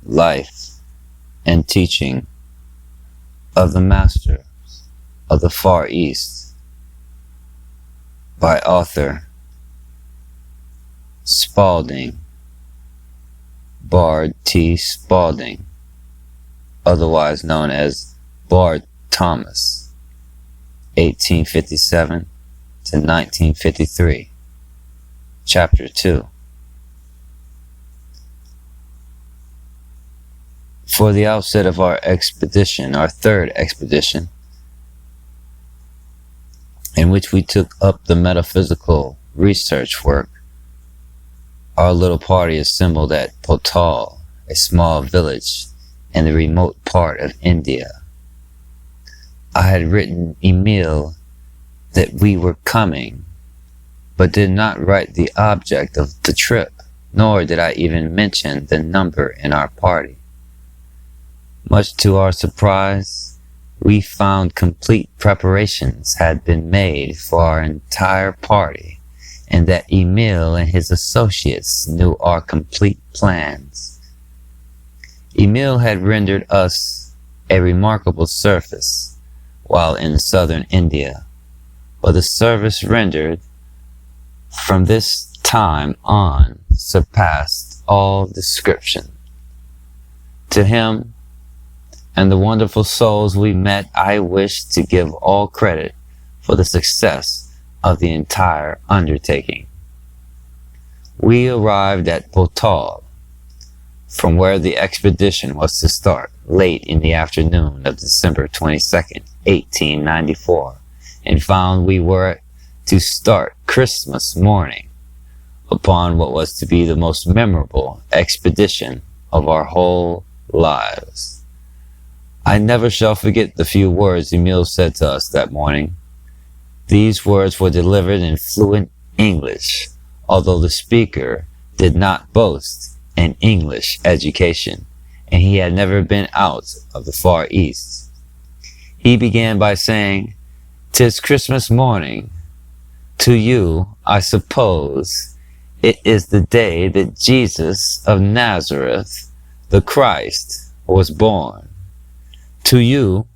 life and teaching of the Master of the Far East by author Spalding, Baird T. Spalding, otherwise known as Baird Thomas, 1857 to 1953. Chapter 2. For the outset of our expedition, our third expedition, in which we took up the metaphysical research work, our little party assembled at Potal, a small village in the remote part of India. I had written Emil that we were coming, but did not write the object of the trip, nor did I even mention the number in our party. Much to our surprise, we found complete preparations had been made for our entire party, and that Emil and his associates knew our complete plans. Emil had rendered us a remarkable service while in southern India, but the service rendered from this time on surpassed all description. To him and the wonderful souls we met, I wish to give all credit for the success of the entire undertaking. We arrived at Potal, from where the expedition was to start, late in the afternoon of December 22nd, 1894, and found we were to start Christmas morning upon what was to be the most memorable expedition of our whole lives. I never shall forget the few words Emil said to us that morning. These words were delivered in fluent English, although the speaker did not boast an English education, and he had never been out of the Far East. He began by saying, "'Tis Christmas morning. To you, I suppose, it is the day that Jesus of Nazareth, the Christ, was born. To you,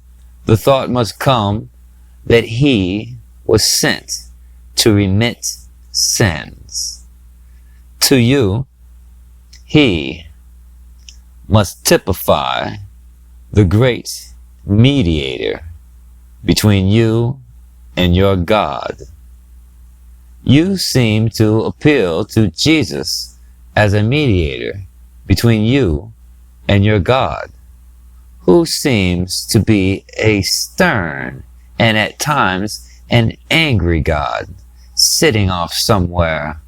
the thought must come that he was sent to remit sins. To you, he must typify the great mediator between you and your God. You seem to appeal to Jesus as a mediator between you and your God, who seems to be a stern and at times an angry God, sitting off somewhere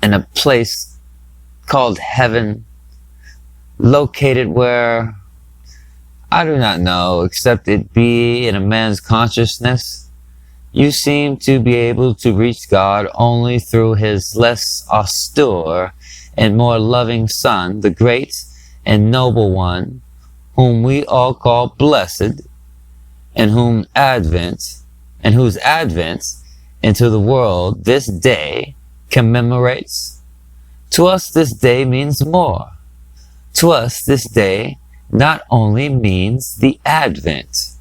in a place called heaven, located where I do not know, except it be in a man's consciousness. You seem to be able to reach God only through his less austere and more loving Son, the great and noble one, whom we all call blessed, and whose advent into the world this day commemorates. To us this day means more. To us this day not only means the advent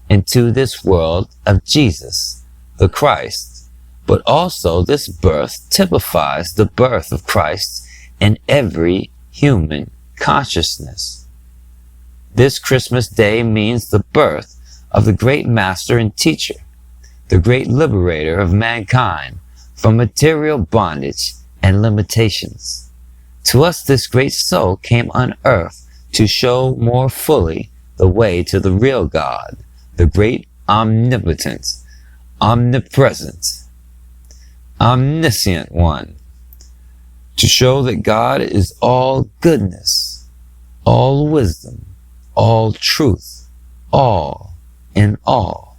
into this world of Jesus, the Christ, but also this birth typifies the birth of Christ in every human consciousness. This Christmas day means the birth of the great master and teacher, the great liberator of mankind from material bondage and limitations. To us this great soul came on earth to show more fully the way to the real God, the great omnipotent, omnipresent, omniscient one, to show that God is all goodness, all wisdom, all truth, all in all.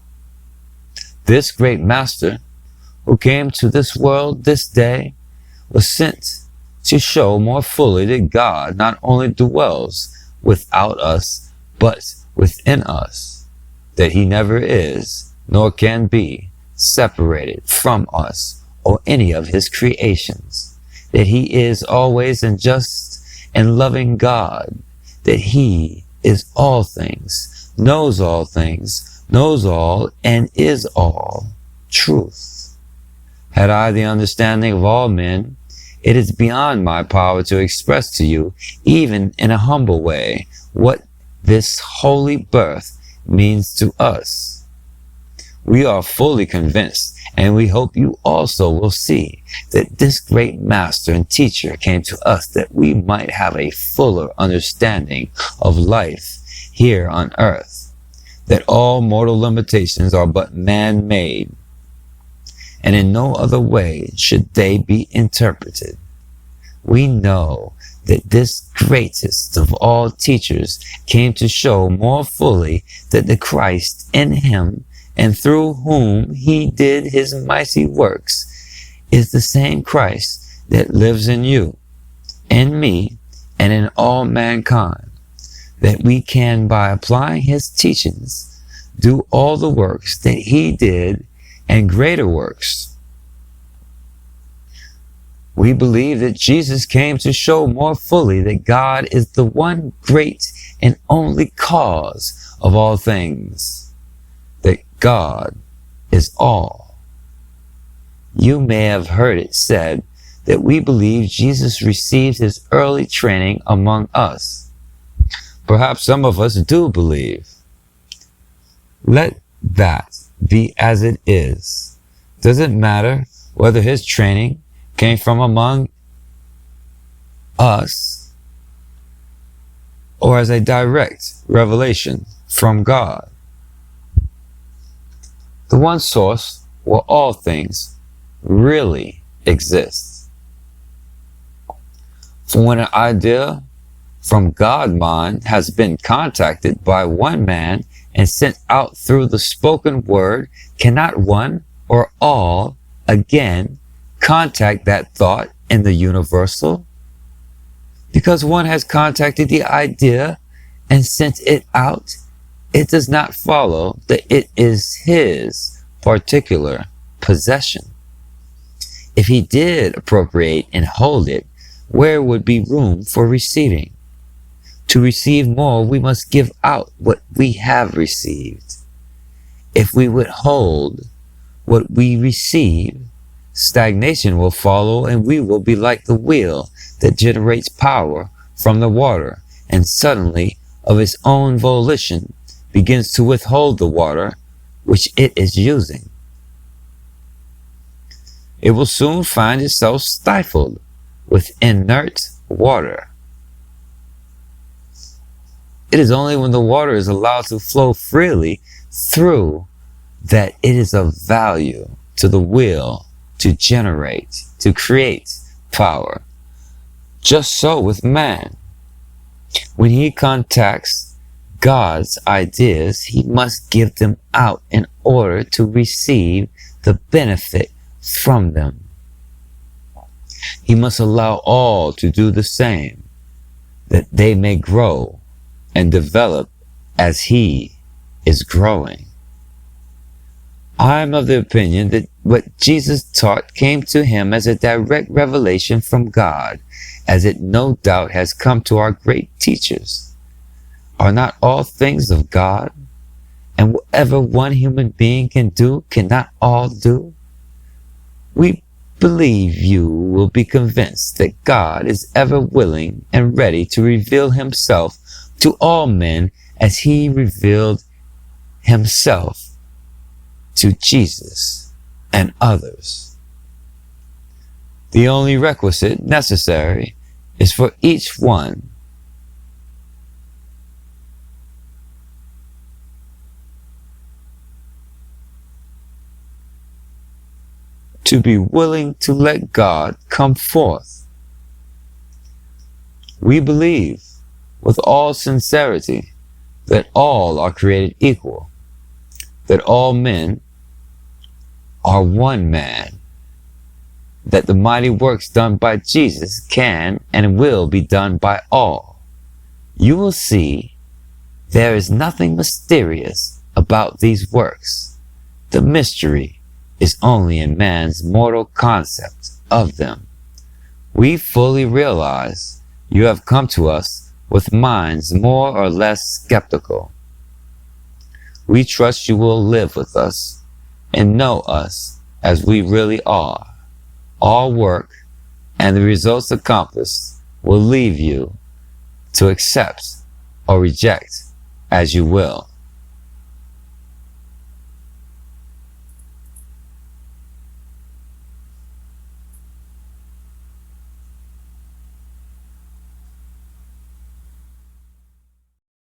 This great master who came to this world this day was sent to show more fully that God not only dwells without us, but within us, that he never is, nor can be, separated from us or any of his creations, that he is always and just and loving God, that he is all things, knows all, and is all truth. Had I the understanding of all men, it is beyond my power to express to you, even in a humble way, what this holy birth means to us. We are fully convinced, and we hope you also will see, that this great master and teacher came to us that we might have a fuller understanding of life here on earth, that all mortal limitations are but man-made, and in no other way should they be interpreted. We know that this greatest of all teachers came to show more fully that the Christ in him and through whom he did his mighty works is the same Christ that lives in you, in me, and in all mankind, that we can, by applying his teachings, do all the works that he did and greater works. We believe that Jesus came to show more fully that God is the one great and only cause of all things, that God is all. You may have heard it said that we believe Jesus received his early training among us. Perhaps some of us do believe. Let that be as it is. Does it matter whether his training came from among us or as a direct revelation from God? The one source where all things really exist. For when an idea from God mind has been contacted by one man and sent out through the spoken word, cannot one or all again contact that thought in the universal? Because one has contacted the idea and sent it out, it does not follow that it is his particular possession. If he did appropriate and hold it, where would be room for receiving? To receive more, we must give out what we have received. If we withhold what we receive, stagnation will follow, and we will be like the wheel that generates power from the water, and suddenly, of its own volition, begins to withhold the water which it is using. It will soon find itself stifled with inert water. It is only when the water is allowed to flow freely through that it is of value to the will to generate, to create power. Just so with man. When he contacts God's ideas, he must give them out in order to receive the benefit from them. He must allow all to do the same, that they may grow and develop as he is growing. I am of the opinion that what Jesus taught came to him as a direct revelation from God, as it no doubt has come to our great teachers. Are not all things of God? And whatever one human being can do, cannot all do? We believe you will be convinced that God is ever willing and ready to reveal himself to all men as he revealed himself to Jesus and others. The only requisite necessary is for each one to be willing to let God come forth. We believe with all sincerity that all are created equal, that all men are one man, that the mighty works done by Jesus can and will be done by all. You will see there is nothing mysterious about these works. The mystery is only in man's mortal concept of them. We fully realize you have come to us with minds more or less skeptical. We trust you will live with us and know us as we really are. Our work and the results accomplished will leave you to accept or reject as you will.